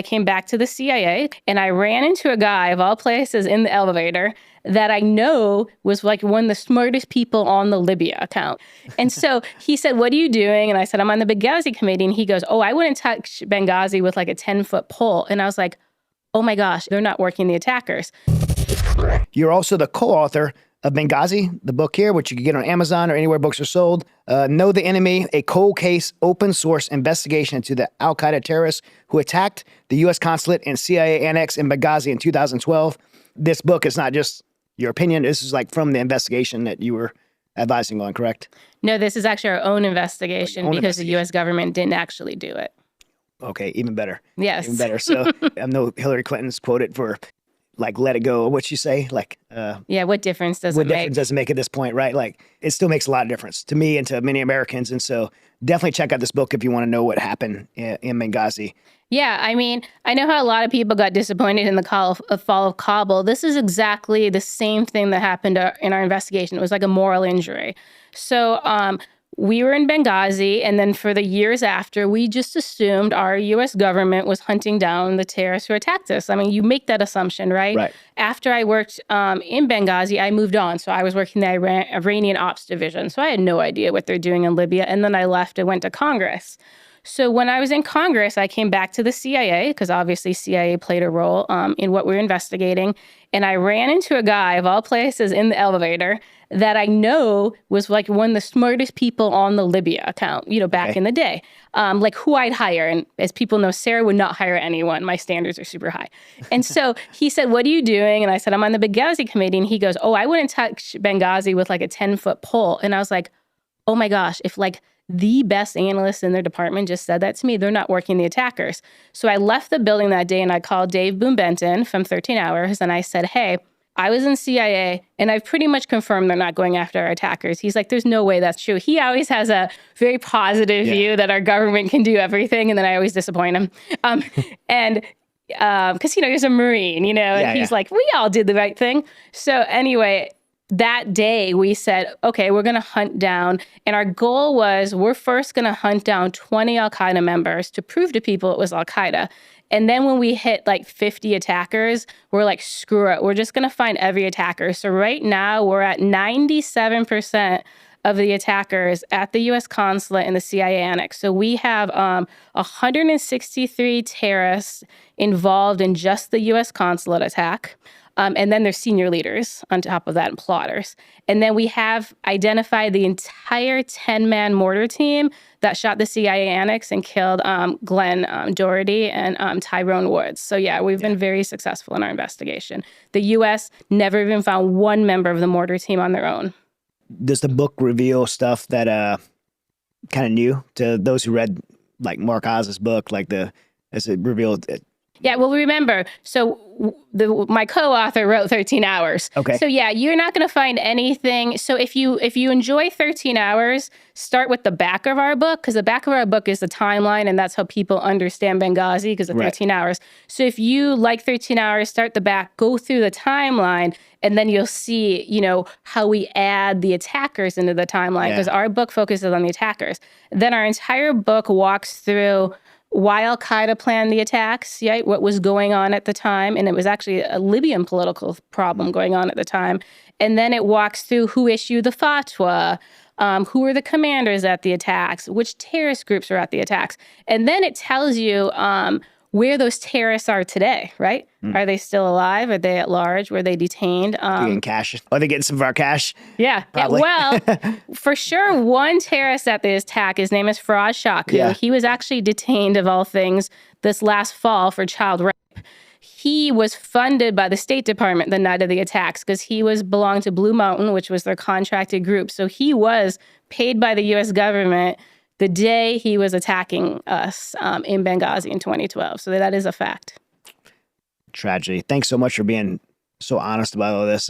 I came back to the CIA and I ran into a guy of all places in the elevator that I know was like one of the smartest people on the Libya account. And so he said, "What are you doing?" And I said, "I'm on the Benghazi committee." And he goes, "Oh, I wouldn't touch Benghazi with like a 10-foot pole." And I was like, oh my gosh, they're not working the attackers. You're also the co-author of Benghazi, the book here, which you can get on Amazon or anywhere books are sold. Know the Enemy, a cold case, open source investigation into the al-Qaeda terrorists who attacked the U.S. consulate and CIA annex in Benghazi in 2012. This book is not just your opinion. This is like from the investigation that you were advising on, correct? No, this is actually our own investigation because the U.S. government didn't actually do it. Okay, even better. Yes. Even better. So I know Hillary Clinton's quoted for like, let it go. What'd she say? Like, yeah, what difference does it make? What difference does it make at this point, right? Like, it still makes a lot of difference to me and to many Americans. And so definitely check out this book if you want to know what happened in Benghazi. Yeah, I mean, I know how a lot of people got disappointed in the fall of Kabul. This is exactly the same thing that happened in our investigation. It was like a moral injury. So we were in Benghazi, and then for the years after, we just assumed our U.S. government was hunting down the terrorists who attacked us. I mean, you make that assumption, right? Right. After I worked in Benghazi, I moved on. So I was working the Iranian Ops Division. So I had no idea what they're doing in Libya. And then I left and went to Congress. So when I was in Congress, I came back to the CIA because obviously CIA played a role in what we were investigating. And I ran into a guy of all places in the elevator that I know was like one of the smartest people on the Libya account, back in the day, like who I'd hire. And as people know, Sarah would not hire anyone. My standards are super high. And so he said, "What are you doing?" And I said, "I'm on the Benghazi committee." And he goes, "Oh, I wouldn't touch Benghazi with like a 10-foot pole." And I was like, oh my gosh, if like the best analyst in their department just said that to me, they're not working the attackers. So I left the building that day and I called Dave Boone-Benton from 13 Hours and I said, "Hey, I was in CIA and I've pretty much confirmed they're not going after our attackers." He's like, "There's no way that's true." He always has a very positive view that our government can do everything. And then I always disappoint him. And because, he's a Marine, and he's like, we all did the right thing. So anyway, that day we said, okay, we're going to hunt down. And our goal was we're first going to hunt down 20 al-Qaeda members to prove to people it was al-Qaeda. And then when we hit like 50 attackers, we're like, screw it. We're just going to find every attacker. So right now we're at 97% of the attackers at the U.S. consulate and the CIA annex. So we have 163 terrorists involved in just the U.S. consulate attack. And then there's senior leaders on top of that and plotters. And then we have identified the entire 10-man mortar team that shot the CIA annex and killed Glenn Doherty and Tyrone Woods. So yeah, we've been very successful in our investigation. The U.S. never even found one member of the mortar team on their own. Does the book reveal stuff that kind of new to those who read like Mark Oz's book, as it revealed? Yeah, well, remember, so my co-author wrote 13 Hours. Okay. So yeah, you're not going to find anything. So if you enjoy 13 Hours, start with the back of our book, because the back of our book is the timeline, and that's how people understand Benghazi, because of 13 Hours. So if you like 13 Hours, start the back, go through the timeline, and then you'll see, how we add the attackers into the timeline, because our book focuses on the attackers. Then our entire book walks through why al-Qaeda planned the attacks, right? What was going on at the time. And it was actually a Libyan political problem going on at the time. And then it walks through who issued the fatwa, who were the commanders at the attacks, which terrorist groups were at the attacks. And then it tells you where those terrorists are today, right? Are they still alive? Are they at large? Were they detained? Getting cash. Are they getting some of our cash? Yeah. Well, for sure, one terrorist at the attack, his name is Faraz Shaku. Yeah. He was actually detained, of all things, this last fall for child rape. He was funded by the State Department the night of the attacks because he belonged to Blue Mountain, which was their contracted group. So he was paid by the U.S. government the day he was attacking us in Benghazi in 2012. So that is a fact. Tragedy. Thanks so much for being so honest about all this.